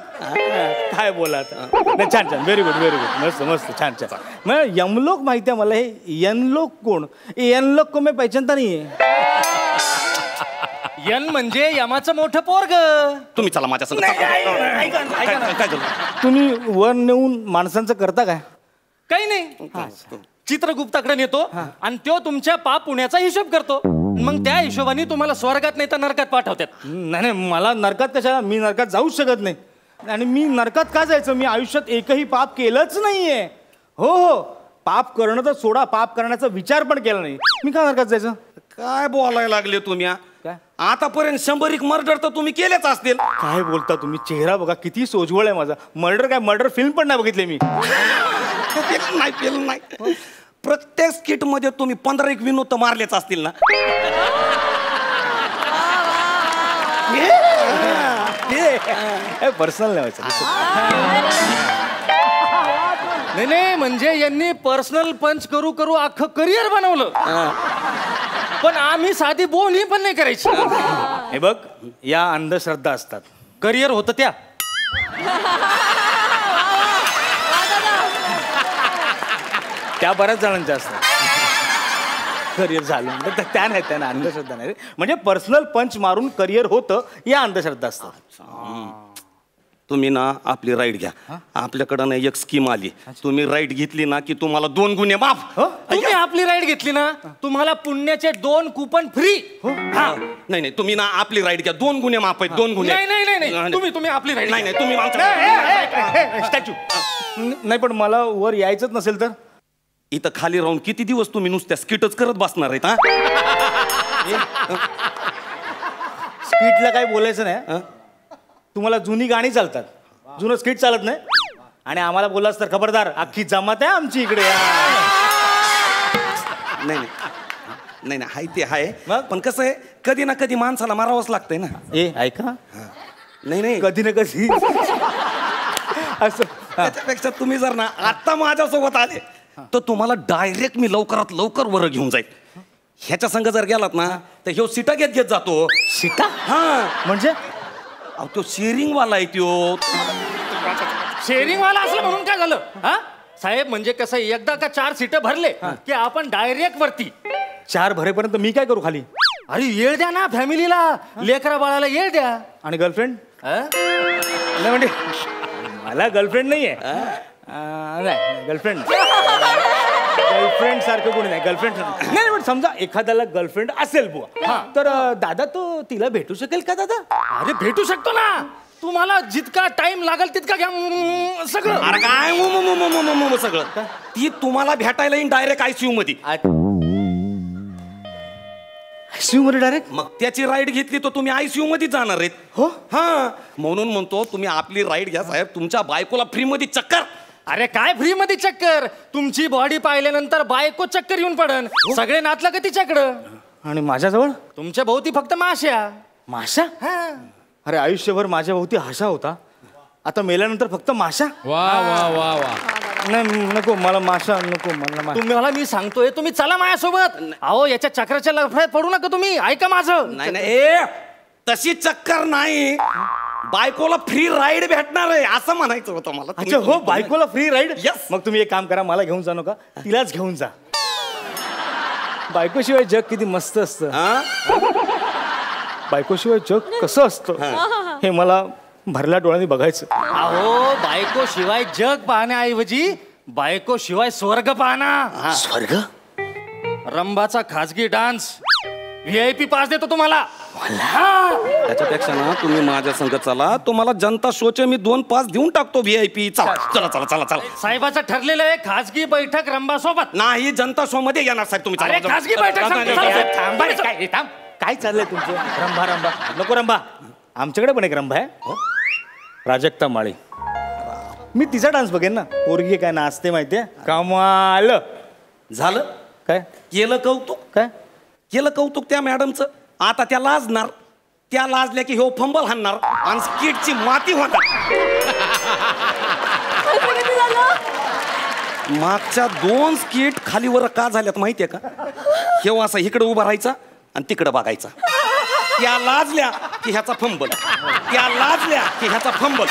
काय बोला आता. नाही, छान छान, व्हेरी गुड व्हेरी गुड, मस्त मस्त, छान छान. मग यमलोक माहिती आहे मला. हे यनलोक कोण? यनलोक को मैं पहचानता नाहीये. यन म्हणजे यमाचं मोठं पोरग. तुम्ही चला माझ्या संग. काय तुम्ही वर नेऊन माणसांचं करता काय? काही नाही, चित्रगुप्ताकडे नेतो आणि तो तुमच्या पाप पुण्याचा हिशोब करतो. मग त्या हिशोबाने तुम्हाला स्वर्गात नाही तर नरकात पाठवतात. नाही, मला नरकात कशाला? मी नरकात जाऊच शकत नाही. आणि मी नरकात का जायचं? मी आयुष्यात एकही पाप केलंच नाहीये. हो, पाप करणं तर सोडा, पाप करण्याचा विचार पण केला नाही. मी का नरकात जायचं? काय बोलायला लागले तुम्ही? आतापर्यंत 100 मर्डर तर तुम्ही केलेच असतील. काय बोलता तुम्ही? चेहरा बघा, किती सोजवळ आहे माझा. मर्डर काय, मर्डर फिल्म पण नाही बघितली मी. नाही. प्रत्येक स्किट मध्ये तुम्ही 15 विनोद तर मारलेच असतील ना. पर्सनल नाही. नाही, म्हणजे यांनी पर्सनल पंच करू करू अख्खं करिअर बनवलं. पण आम्ही साधी बोलणी पण नाही करायची. हे बघ, या अंधश्रद्धा असतात. करिअर होतं त्या. त्या बऱ्याच जणांच्या असतात. करिअर झालं त्या नाही, त्यांना अंधश्रद्धा नाही. म्हणजे पर्सनल पंच मारून करिअर होतं, या अंधश्रद्धा असतात. तुम्ही ना आपली राईट घ्या. आपल्याकडं ना एक स्कीम आली. तुम्ही राईट घेतली ना की तुम्हाला 2 गुन्हे माफ. तुम्ही आपली राईट घेतली ना, तुम्हाला पुण्याचे 2 कूपन फ्री. नाही, तुम्ही ना आपली राईट घ्या. 2 गुन्हे माफ आहेत. 2 गुन्हे. नाही, तुम्ही आपली राईट. नाही, तुम्ही स्टॅच्यू. नाही, पण मला वर यायचंच नसेल तर? इथं खाली राहून किती दिवस तुम्ही नुसत्या स्किटच करत बसणार आहेत? स्किटला काही बोलायचं नाही. तुम्हाला जुनी गाणी चालतात, जुनं स्किट चालत नाही. आणि आम्हाला बोललास तर खबरदार, अख्खी जमात आहे आमची इकडे. नाही नाही नाही, हाय ते आहे. पण कसं आहे, कधी ना कधी माणसाला मारावंच लागतंय ना. ऐका, नाही नाही, कधी ना कधी असं. त्याच्यापेक्षा तुम्ही जर ना आता माझ्यासोबत आले तर तुम्हाला डायरेक्ट मी लवकरात लवकर वर घेऊन जाईल. ह्याच्या संग जर गेलात ना तर ह्यो सीटा घेत घेत जातो. सीटा? हा म्हणजे अहो तो शेअरिंग वाला आहे त्यो. शेअरिंग वाला असलं म्हणून काय झालं हा साहेब? म्हणजे कसं, एकदा का 4 सीट भरले की आपण डायरेक्ट वरती. 4 भरेपर्यंत मी काय करू खाली? अरे येळ द्या ना फॅमिलीला, लेकरा बाळाला येळ द्या. आणि गर्लफ्रेंड? नाही म्हणजे मला गर्लफ्रेंड नाहीये. नाही गर्लफ्रेंड गर्लफ्रेंड सारखं कोणी नाही. गर्लफ्रेंड नाही पण समजा एखाद्याला गर्लफ्रेंड असेल बुवा, तर दादा तो तिला भेटू शकेल का दादा? अरे भेटू शकतो ना, तुम्हाला जितका टाइम लागेल तितका घ्या सगळं. अरे काय सगळं ती तुम्हाला भेटायला येईन डायरेक्ट आयसीयू मध्ये. आयसीयू मध्ये डायरेक्ट? मग त्याची राईड घेतली तर तुम्ही आयसीयू मध्ये जाणार आहेत. हो हा, म्हणून म्हणतो तुम्ही आपली राईड घ्या साहेब, तुमच्या बायकोला फ्री मध्ये चक्कर. अरे काय फ्री मध्ये चक्कर? तुमची बॉडी पाहिल्यानंतर बायको चक्कर येऊन पडन. सगळे नातलं का तिच्याकडं. आणि माझ्याजवळ तुमच्या भोवती फक्त माश्या. माशा? अरे आयुष्यभर माझ्या भोवती हाशा होता, आता मेल्यानंतर फक्त माशा? वा वा वा वा. नाही नको मला माशा नको. तुम्हाला मी सांगतोय तुम्ही चला माझ्यासोबत. अहो याच्या चक्राच्या लफड्यात पडू नका तुम्ही, ऐका माझं. नाही नाही, तशी चक्कर नाही, बायकोला फ्री राईड भेटणार आहे असं म्हणायचं होतं मला. अच्छा हो, बायकोला फ्री राईड? Yes. मग तुम्ही एक काम करा, मला घेऊन जा नका, तिलाच घेऊन जा. बायकोशिवाय जग किती मस्त असतं. बायकोशिवाय जग कसं असतं हे मला भरल्या डोळ्यांनी बघायचं. अहो बायको शिवाय जग पाहण्याऐवजी बायको शिवाय स्वर्ग पाहना. स्वर्ग? रंभाचा खाजगी डान्स, VIP पास देतो तुम्हाला. त्याच्यापेक्षा ना तुम्ही माझ्या संग चला, तुम्हाला जनता शोचे मी 2 पास देऊन टाकतो VIP. चला चला चला चला चला. साहेबाचं ठरलेलं आहे खाजगी बैठक रंभा सोबत. नाही, जनता शो मध्ये येणार साहेब तुम्ही. अरे खाजगी बैठक. काय चाललंय तुमचं? रंभा रंभा नको. रंभा आमच्याकडे पण एक रंभा आहे, प्राजक्ता माळी. मी तिचा डान्स बघेन ना. पोरगी काय नाचते माहितीये, कमाल. झालं काय केलं कौतुक? काय केलं कौतुक त्या मॅडमचं? आता त्या लाजणार, त्या लाजल्या की हो फंबल हाणणार आणि स्किटची माती होणार. मागच्या 2 स्किट खालीवर का झाल्यात माहितीये का? हे असं इकडे उभा राहायचा आणि तिकडे बघायचा. त्या लाजल्या की ह्याचा फंबल, त्या लाजल्या की ह्याचा फंबल.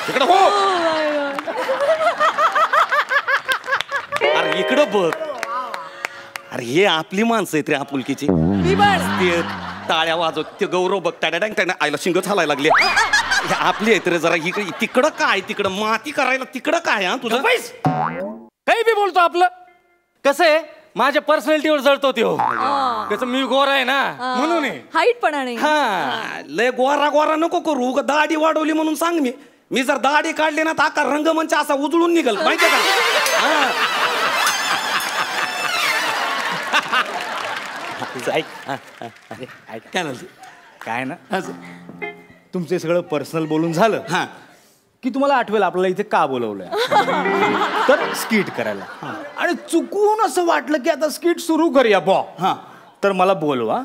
इकडे हो, अरे इकडं बघ. अरे हे आपली माणसं आहेत रे आपुलकीची. ते टाळ्या वाजवत, ते गौरव बघ टाड्या टाड्या आईला शिंग चालायला लागले. हे आपली आहेत रे. जरा इकडे तिकडं काय, तिकडं माती करायला तिकडं काय. हा तुझं काही बी बोलतो आपलं. कसं आहे, माझ्या पर्सनॅलिटीवर जळतो ते. हो त्याचं मी गोरा आहे ना म्हणून. हाईट पण नाही. हा, लय गोरा गोरा नको करू. दाढी वाढवली म्हणून सांग. मी जर दाढी काढली ना तर आका रंगमंच असा उजळून निघल माहितीये का? काय ना, तुमचे सगळं पर्सनल बोलून झालं की तुम्हाला आठवेल आपल्याला इथे का बोलवलंय. तर स्किट करायला. आणि चुकून असं वाटलं की आता स्किट सुरू करूया बॉ, तर मला बोलवा.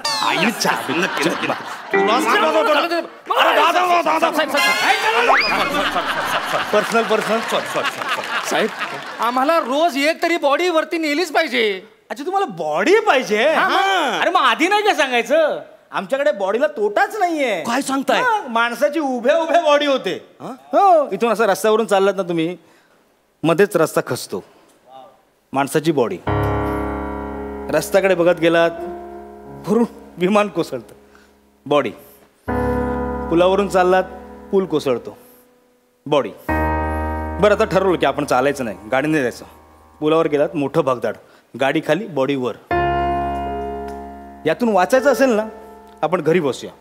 पर्सनल पर्सनल साहेब आम्हाला रोज एक तरी बॉडी वरती नेलीच पाहिजे. अच्छा तुम्हाला बॉडी पाहिजे? अरे मग आधी नाही का सांगायचं? आमच्याकडे बॉडीला तोटाच नाहीये. काय सांगताय? माणसाची उभ्या उभ्या बॉडी होते. हो, इथून असं रस्त्यावरून चाललात ना तुम्ही, मध्येच रस्ता खचतो. माणसाची बॉडी. रस्त्याकडे बघत गेलात, भरून विमान कोसळतं. बॉडी. पुलावरून चाललात, पूल कोसळतो. बॉडी. बरं आता ठरवलं की आपण चालायचं नाही, गाडीने जायचं. पुलावर गेलात, मोठं भगदाड, गाडी खाली, बॉडी वर. यातून वाचायचं असेल ना, आपण घरी बसूया.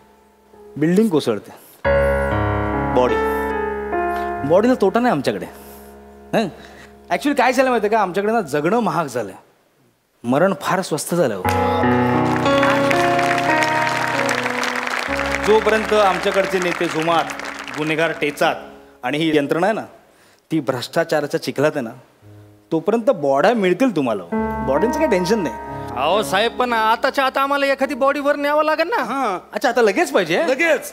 बिल्डिंग कोसळते. बॉडी. बॉडीला तोटा नाही आमच्याकडे. ऍक्च्युली काय झालं माहिती का, आमच्याकडे ना जगणं महाग झालंय, मरण फार स्वस्त झालं. जोपर्यंत आमच्याकडचे नेते जुमात, गुन्हेगार टेचात आणि ही यंत्रणा आहे ना ती भ्रष्टाचाराच्या चिखलात आहे ना, तोपर्यंत बॉड्या मिळतील तुम्हाला. बॉडींचं काही टेन्शन नाही. अहो साहेब, पण आताच्या आता आम्हाला एखादी बॉडीवर न्यावं लागेल ना. हा, अच्छा आता लगेच पाहिजे? लगेच.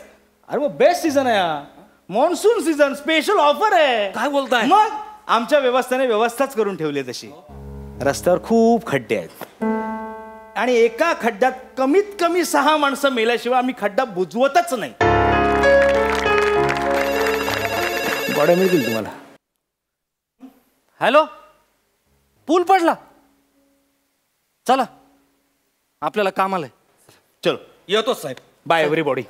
अरे मग बेस्ट सीझन आहे हा, मॉन्सून सीझन, स्पेशल ऑफर आहे. काय बोलताय? मग आमच्या व्यवस्थेने व्यवस्थाच करून ठेवली तशी. रस्त्यावर खूप खड्डे आहेत आणि एका खड्ड्यात कमीत कमी 6 माणसं मेल्याशिवाय आम्ही खड्डा बुजवतच नाही. बॉड्या मिळतील तुम्हाला. हॅलो, पूल पडला. चला, आपल्याला कामाला आहे. चलो येतो साहेब. Bye everybody.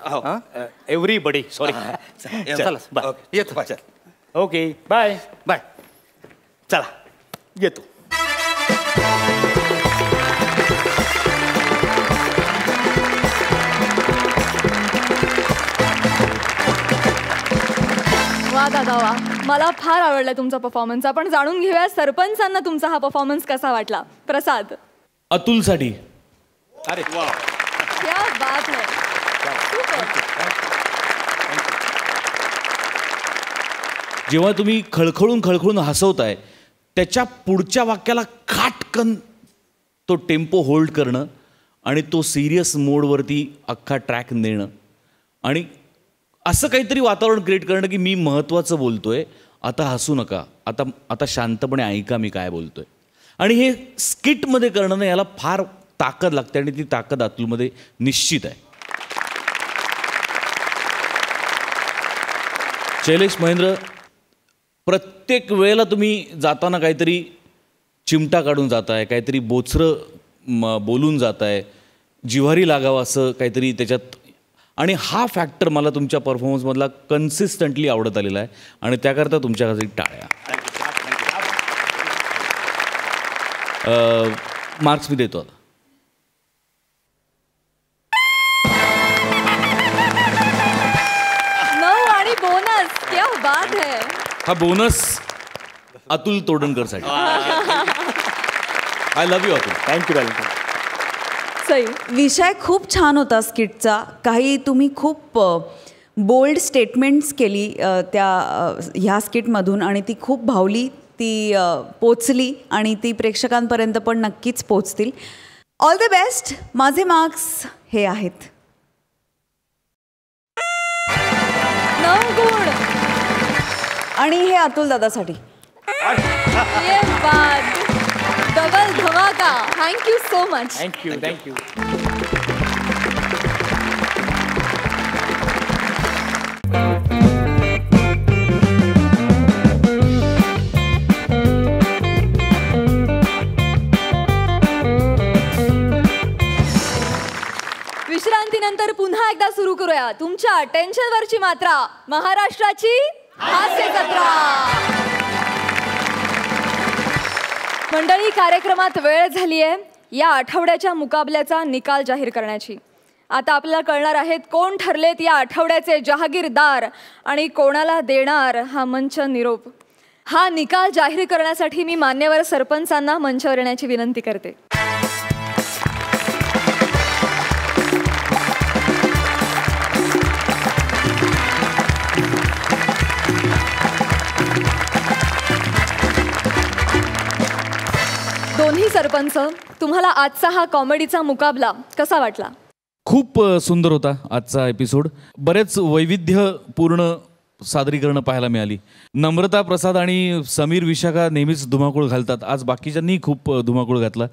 Everybody sorry. चला बाय. येतो. Okay bye bye. चला येतो. वा दादा वा, मला फार आवडला तुमचा परफॉर्मन्स. आपण जाणून घेऊया सरपंचांना तुमचा हा परफॉर्मन्स कसा वाटला. प्रसाद. अतुलसाठी. अरे वा, क्या बात है. जेव्हा तुम्ही खळखळून हसवताय त्याच्या पुढच्या वाक्याला खाटकन तो टेम्पो होल्ड करणं आणि तो सिरियस मोडवरती अख्खा ट्रॅक नेणं आणि असं काहीतरी वातावरण क्रिएट करणं की मी महत्त्वाचं बोलतोय, आता हसू नका, आता शांतपणे ऐका मी काय बोलतोय. आणि हे स्किटमध्ये करणं ना, याला फार ताकद लागते आणि ती ताकद अतुलमध्ये निश्चित आहे. शैलेश महेंद्र, प्रत्येक वेळेला तुम्ही जाताना काहीतरी चिमटा काढून जाताय, काहीतरी बोचरं बोलून जाताय, जिव्हारी लागावं असं काहीतरी त्याच्यात. आणि हा फॅक्टर मला तुमच्या परफॉर्मन्समधला कन्सिस्टंटली आवडत आलेला आहे आणि त्याकरता तुमच्याकडे टाळ्या. मार्क्स मी देतो आता. आणि बोनस. क्या बात है. हा बोनस अतुल तोडणकरसाठी. I love you Atul. Thank you. Sai. विषय खूप छान होता स्किटचा. काही तुम्ही खूप बोल्ड स्टेटमेंट्स केली ह्या स्किटमधून आणि ती खूप भावली, ती पोचली आणि ती प्रेक्षकांपर्यंत पण नक्कीच पोचतील. All the best. माझे मार्क्स हे आहेत 9 गुण. आणि हे अतुल दादासाठी. ये बात. डबल धमाका. Thank you so much. थँक्यू. विश्रांतीनंतर पुन्हा एकदा सुरू करूया तुमच्या टेन्शनवरची मात्रा, महाराष्ट्राची हास्य जत्रा. मंडळी, कार्यक्रमात वेळ झाली आहे या आठवड्याच्या मुकाबल्याचा निकाल जाहीर करण्याची. आता आपल्याला कळणार आहेत कोण ठरलेत या आठवड्याचे जहागीरदार आणि कोणाला देणार हा मंच निरोप. हा निकाल जाहीर करण्यासाठी मी मान्यवर सरपंचांना मंचावर येण्याची विनंती करते. दोन्ही सरपंच, तुम्हाला आजचा हा कॉमेडीचा मुकाबला कसा वाटला? खूप सुंदर होता आजचा एपिसोड. बरेच वैविध्यपूर्ण सादरीकरणं पाहायला मिळाली. नम्रता, प्रसाद आणि समीर विशाखा नेहमीच धुमाकूळ घालतात. आज बाकीच्यांनी खूप धुमाकूळ घातला.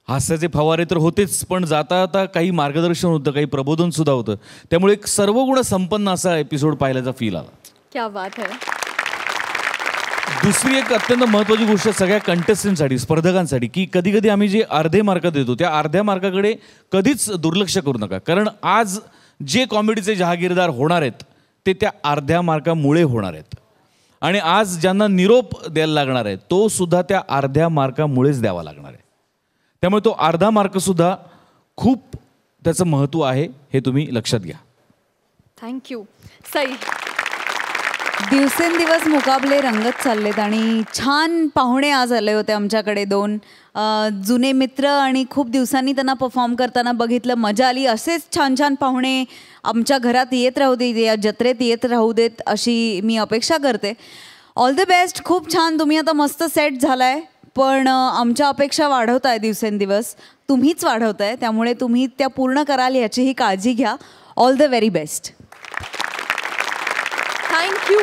हास्याचे फवारे तर होतेच, पण जाता जाता काही मार्गदर्शन होतं, काही प्रबोधन सुद्धा होतं. त्यामुळे एक सर्वगुण संपन्न असा एपिसोड पाहिल्याचा फील आला. क्या बात है. दुसरी एक अत्यंत महत्त्वाची गोष्ट सगळ्या कंटेस्टंटसाठी, स्पर्धकांसाठी, की कधी कधी आम्ही जे अर्धे मार्क देतो त्या अर्ध्या मार्काकडे कधीच दुर्लक्ष करू नका. कारण आज जे कॉमेडीचे जहागीरदार होणार आहेत ते त्या अर्ध्या मार्कामुळे होणार आहेत. आणि आज ज्यांना निरोप द्यायला लागणार आहे तो सुद्धा त्या अर्ध्या मार्कामुळेच द्यावा लागणार आहे. त्यामुळे तो अर्धा मार्कसुद्धा खूप त्याचं महत्त्व आहे, हे तुम्ही लक्षात घ्या. थँक्यू. सई. दिवसेंदिवस मुकाबले रंगत चाललेत आणि छान पाहुणे आज आले होते आमच्याकडे 2 जुने मित्र आणि खूप दिवसांनी त्यांना परफॉर्म करताना बघितलं, मजा आली. असेच छान छान पाहुणे आमच्या घरात येत राहू देत, या जत्रेत येत राहू देत अशी मी अपेक्षा करते. All the best. खूप छान, तुम्ही आता मस्त सेट झालाय, पण आमच्या अपेक्षा वाढवताय दिवसेंदिवस, तुम्हीच वाढवताय, त्यामुळे तुम्ही त्या पूर्ण कराल याचीही काळजी घ्या. All the very best. Thank you.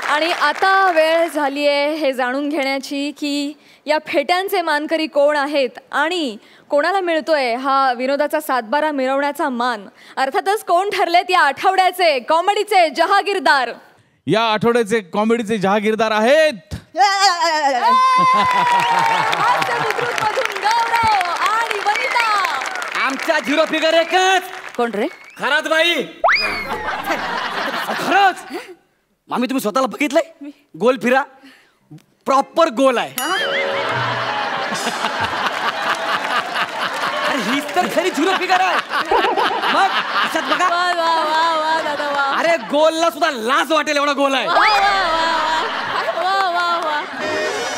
आणि आता वेळ झाली आहे हे जाणून घेण्याची की या फेट्यांचे मानकरी कोण आहेत आणि कोणाला मिळतोय हा विनोदाचा 7-12 मिरवण्याचा मान. अर्थातच कोण ठरलेत या आठवड्याचे कॉमेडीचे जहागीरदार. या आठवड्याचे कॉमेडीचे जहागीरदार आहेत गौरव आणि वनिता. आमच्या 0 फिगर एकच. कोण रे? खरंच बाई, खरंच. मामी तुम्ही स्वतःला बघितलंय? गोल फिरा, प्रॉपर गोल आहे. अरे हीच तर खरी 0 फिगर आहे. मग अशात बघा. अरे गोलला सुद्धा लाज वाटेल एवढा गोल आहे.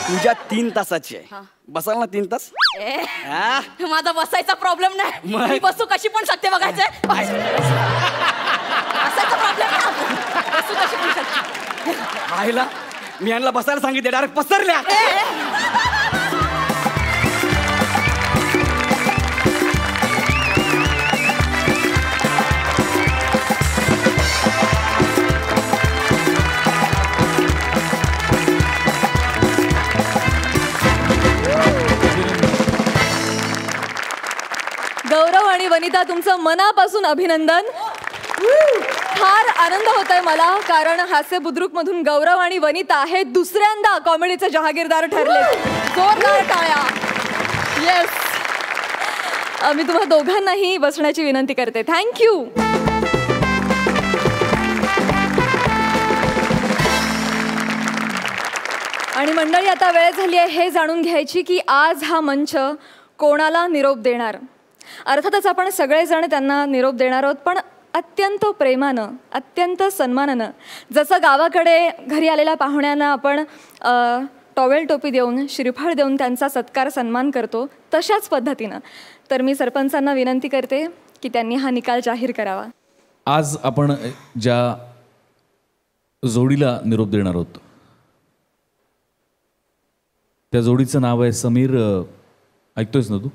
तुझ्या 3 तासाची आहे. बसाल ना 3 तास? माझा बसायचा प्रॉब्लेम नाही, मी बसू कशी पण शकते बघायचंय. बसायचा प्रॉब्लेम बसू कशी पण शकते. आईला मी यांना बसायला सांगितले, डायरेक्ट पसरल्या. गौरव आणि वनिता, तुमचं मनापासून अभिनंदन. फार आनंद होतोय मला, कारण हास्य बुद्रुक मधून गौरव आणि वनिता हे दुसऱ्यांदा कॉमेडीचे जहागीरदार ठरले. जोरदार टाळ्या. येस, मी तुम्हा दोघांनाही बसण्याची विनंती करते. थँक्यू. आणि मंडळी, आता वेळ झाली आहे हे जाणून घ्यायची की आज हा मंच कोणाला निरोप देणार. अर्थातच आपण सगळेजण त्यांना निरोप देणार आहोत, पण अत्यंत प्रेमानं, अत्यंत सन्मानानं. जसं गावाकडे घरी आलेल्या पाहुण्यांना आपण टॉवेल टोपी देऊन, श्रीफळ देऊन त्यांचा सत्कार सन्मान करतो, तशाच पद्धतीनं. तर मी सरपंचांना विनंती करते की त्यांनी हा निकाल जाहीर करावा. आज आपण ज्या जोडीला निरोप देणार आहोत त्या जोडीचं नाव आहे समीर. ऐकतोयस ना तू?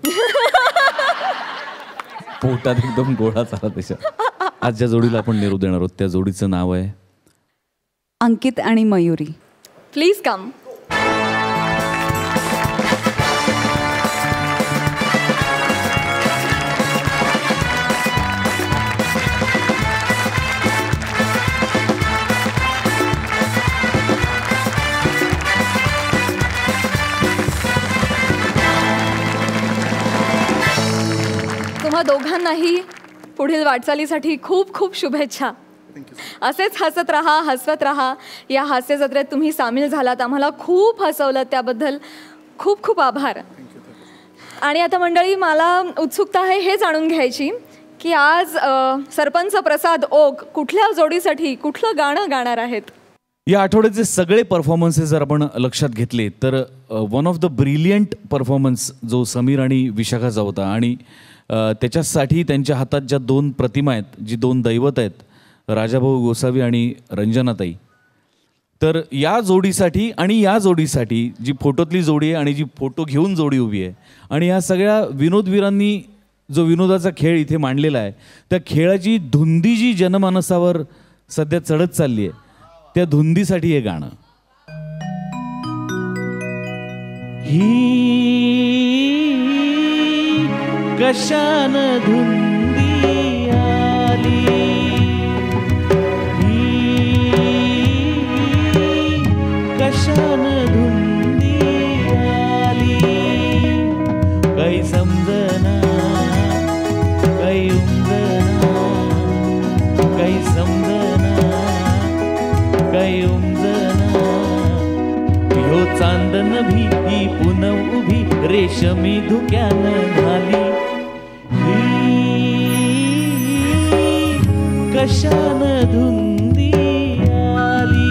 पोटात एकदम गोळा झाला त्याच्या. आज ज्या जोडीला आपण निरोप देणार आहोत त्या जोडीचं नाव आहे अंकित आणि मयुरी. Please come. तुम्हा दोघांनाही पुढील वाटचालीसाठी खूप खूप शुभेच्छा. असेच हसत राहा, हसवत राहा. या हास्य जत्रेत तुम्ही सामील झालात, आम्हाला खूप हसवलं, त्याबद्दल खूप खूप आभार. आणि आता मंडळी, मला उत्सुकता आहे हे जाणून घ्यायची की आज सरपंच प्रसाद ओक कुठल्या जोडीसाठी कुठलं गाणं गाणार आहेत. या आठवड्याचे सगळे परफॉर्मन्सेस जर आपण लक्षात घेतले तर one of the brilliant performance जो समीर आणि विशाखाचा होता. आणि त्याच्यासाठी त्यांच्या हातात ज्या 2 प्रतिमा आहेत, जी 2 दैवत आहेत, राजाभाऊ गोसावी आणि रंजनाताई, तर या जोडीसाठी आणि या जोडीसाठी जी फोटोतली जोडी आहे आणि जी फोटो घेऊन जोडी उभी आहे, आणि या सगळ्या विनोदवीरांनी जो विनोदाचा खेळ इथे मांडलेला आहे, त्या खेळाची धुंदी जी जनमानसावर सध्या चढत चालली आहे, त्या धुंदीसाठी हे गाणं. कशान धुंदी आली, कशान धुंदी आली, काही समजना, काही उमजना, काही समजना, काही उमजना. ह्यो चांदन भीती पुनव उभी रेशमी धुक्यानं झाली. कशान धुंदी आली.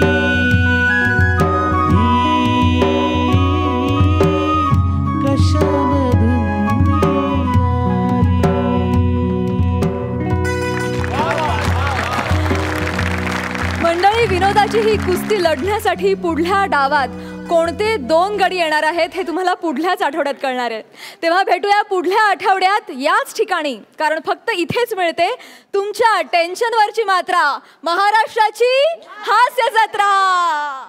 हास्याची ही कुस्ती लढण्यासाठी पुढल्या डावात कोणते 2 गडी येणार आहेत हे तुम्हाला पुढल्याच आठवड्यात कळणार आहे. तेव्हा भेटूया पुढल्या आठवड्यात याच ठिकाणी, कारण फक्त इथेच मिळते तुमच्या टेन्शनवरची मात्रा, महाराष्ट्राची हास्य जत्रा.